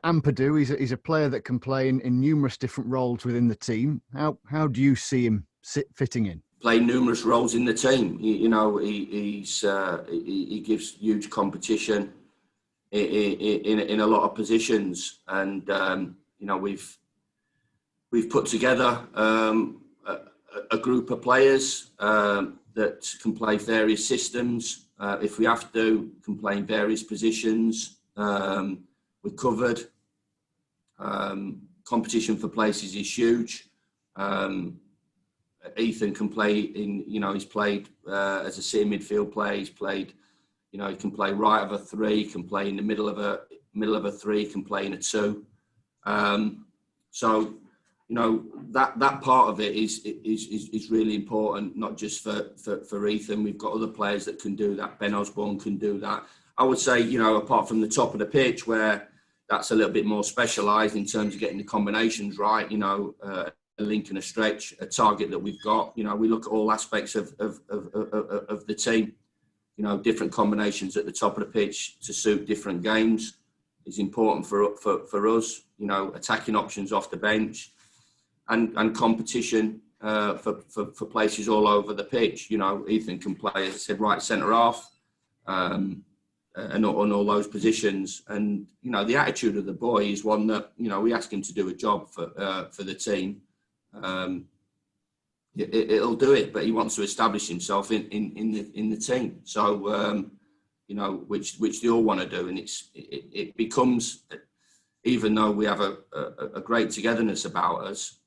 Ampadu, he's a player that can play in numerous different roles within the team. How do you see him fitting in? Play numerous roles in the team. He gives huge competition in a lot of positions, and we've put together a group of players that can play various systems. If we have to, can play in various positions. We're covered. Competition for places is huge. Ethan can play in, he's played as a sitting midfield player. He's played, he can play right of a three, can play in the middle of a three, can play in a two. So, that part of it is really important, not just for Ethan. We've got other players that can do that. Ben Osborne can do that. I would say, apart from the top of the pitch, where that's a little bit more specialised in terms of getting the combinations right, a link and a stretch, a target that we've got. We look at all aspects of the team. Different combinations at the top of the pitch to suit different games is important for us. Attacking options off the bench and competition for places all over the pitch. Ethan can play, as I said, right centre half, and on all those positions. And the attitude of the boy is one that we ask him to do a job for the team. It'll do it, but he wants to establish himself in the team. So which they all want to do, and it becomes, even though we have a great togetherness about us,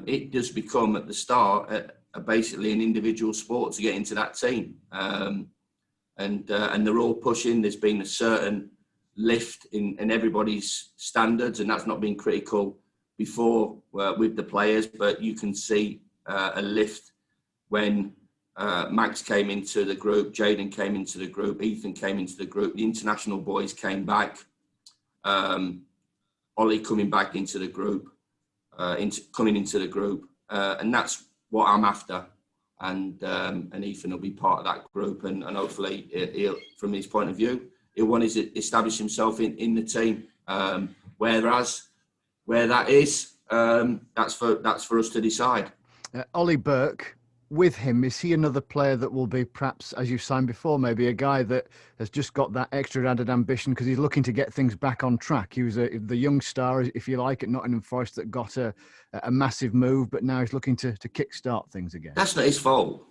it does become at the start basically an individual sport to get into that team, and they're all pushing. There's been a certain lift in everybody's standards, and that's not been critical before with the players, but you can see a lift when Max came into the group, Jaden came into the group, Ethan came into the group, the international boys came back, Ollie coming back into the group, coming into the group, and that's what I'm after. And Ethan will be part of that group, and hopefully he'll, from his point of view, he'll want to establish himself in the team. Where that is, that's for us to decide. Ollie Burke, with him, is he another player that will be, perhaps, as you've signed before, maybe a guy that has just got that extra added ambition because he's looking to get things back on track? He was the young star, if you like, at Nottingham Forest that got a massive move, but now he's looking to kickstart things again. That's not his fault.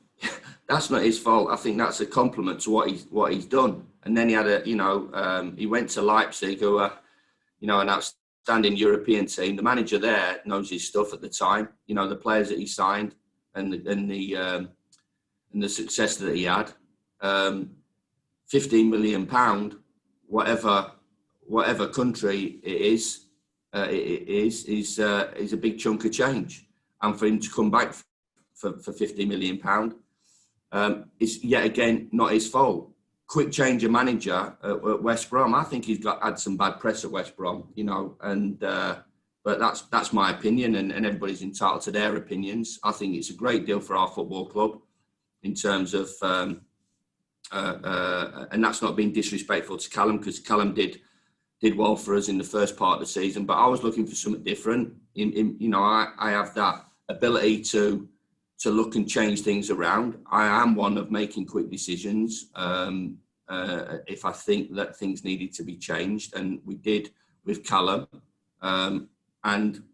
That's not his fault. I think that's a compliment to what he's done. And then he had he went to Leipzig, who are, an outstanding European team. The manager there knows his stuff at the time. The players that he signed and the success that he had. £15 million, whatever country it is a big chunk of change. And for him to come back for £50 million is yet again not his fault. Quick change of manager at West Brom. I think he's had some bad press at West Brom, but that's my opinion, and everybody's entitled to their opinions. I think it's a great deal for our football club in terms of, and that's not being disrespectful to Callum, because Callum did well for us in the first part of the season. But I was looking for something different. I have that ability to look and change things around. I am one of making quick decisions if I think that things needed to be changed, and we did with Callum. And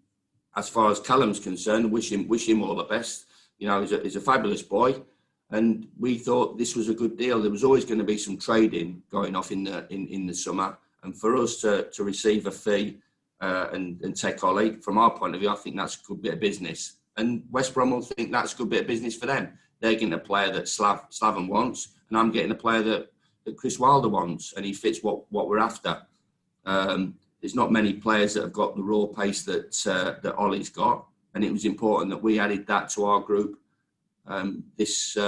as far as Callum's concerned, wish him all the best. He's a fabulous boy, and we thought this was a good deal. There was always going to be some trading going off in the summer, and for us to receive a fee and take Ollie, from our point of view, I think that's a good bit of business. And West Brom will think that's a good bit of business for them. They're getting a player that Slaven wants, and I'm getting a player that Chris Wilder wants, and he fits what we're after. There's not many players that have got the raw pace that Ollie's got, and it was important that we added that to our group this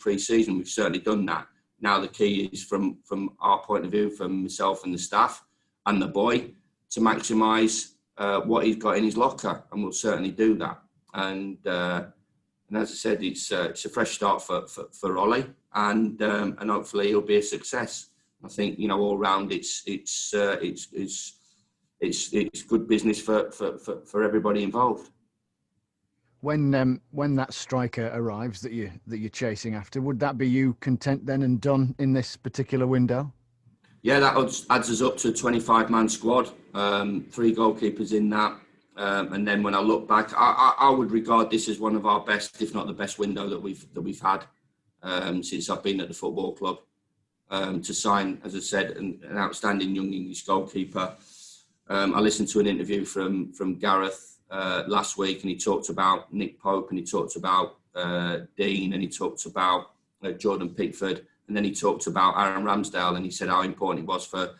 pre-season. We've certainly done that. Now the key is from our point of view, from myself and the staff and the boy, to maximise what he's got in his locker, and we'll certainly do that. And as I said, it's a fresh start for Ollie, and hopefully he'll be a success. I think all round it's it's good business for everybody involved. When that striker arrives that you're chasing after, would that be you content then and done in this particular window? Yeah, that adds us up to a 25-man squad, 3 goalkeepers in that. And then when I look back, I would regard this as one of our best, if not the best window that we've had since I've been at the football club. To sign, as I said, an outstanding young English goalkeeper. I listened to an interview from Gareth last week, and he talked about Nick Pope, and he talked about Dean, and he talked about Jordan Pickford, and then he talked about Aaron Ramsdale, and he said how important it was for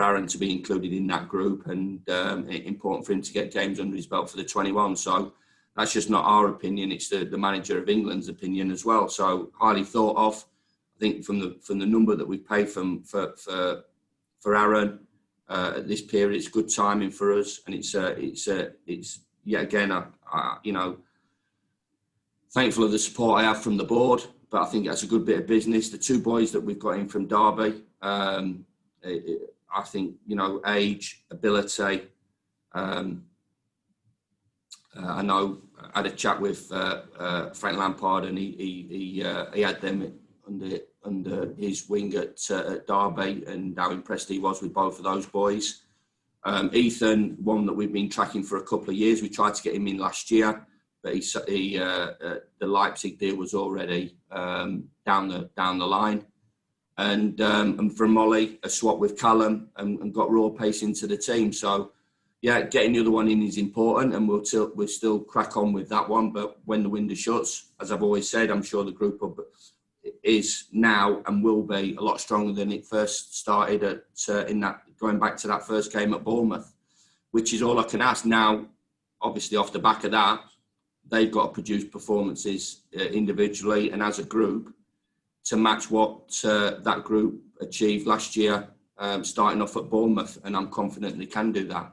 Aaron to be included in that group, and important for him to get games under his belt for the 21. So that's just not our opinion; it's the manager of England's opinion as well. So highly thought of. I think from the number that we paid for Aaron at this period, it's good timing for us, and it's yet again, thankful of the support I have from the board. But I think that's a good bit of business. The 2 boys that we've got in from Derby, I think age, ability. I know I had a chat with Frank Lampard, and he had them under his wing at Derby, and how impressed he was with both of those boys. Ethan, one that we've been tracking for a couple of years. We tried to get him in last year, but the Leipzig deal was already down the line. And from Molly, a swap with Callum, and got raw pace into the team. So yeah, getting the other one in is important, and we'll still crack on with that one. But when the window shuts, as I've always said, I'm sure the group is now and will be a lot stronger than it first started going back to that first game at Bournemouth, which is all I can ask. Now, obviously off the back of that, they've got to produce performances individually and as a group to match what that group achieved last year, starting off at Bournemouth, and I'm confident they can do that.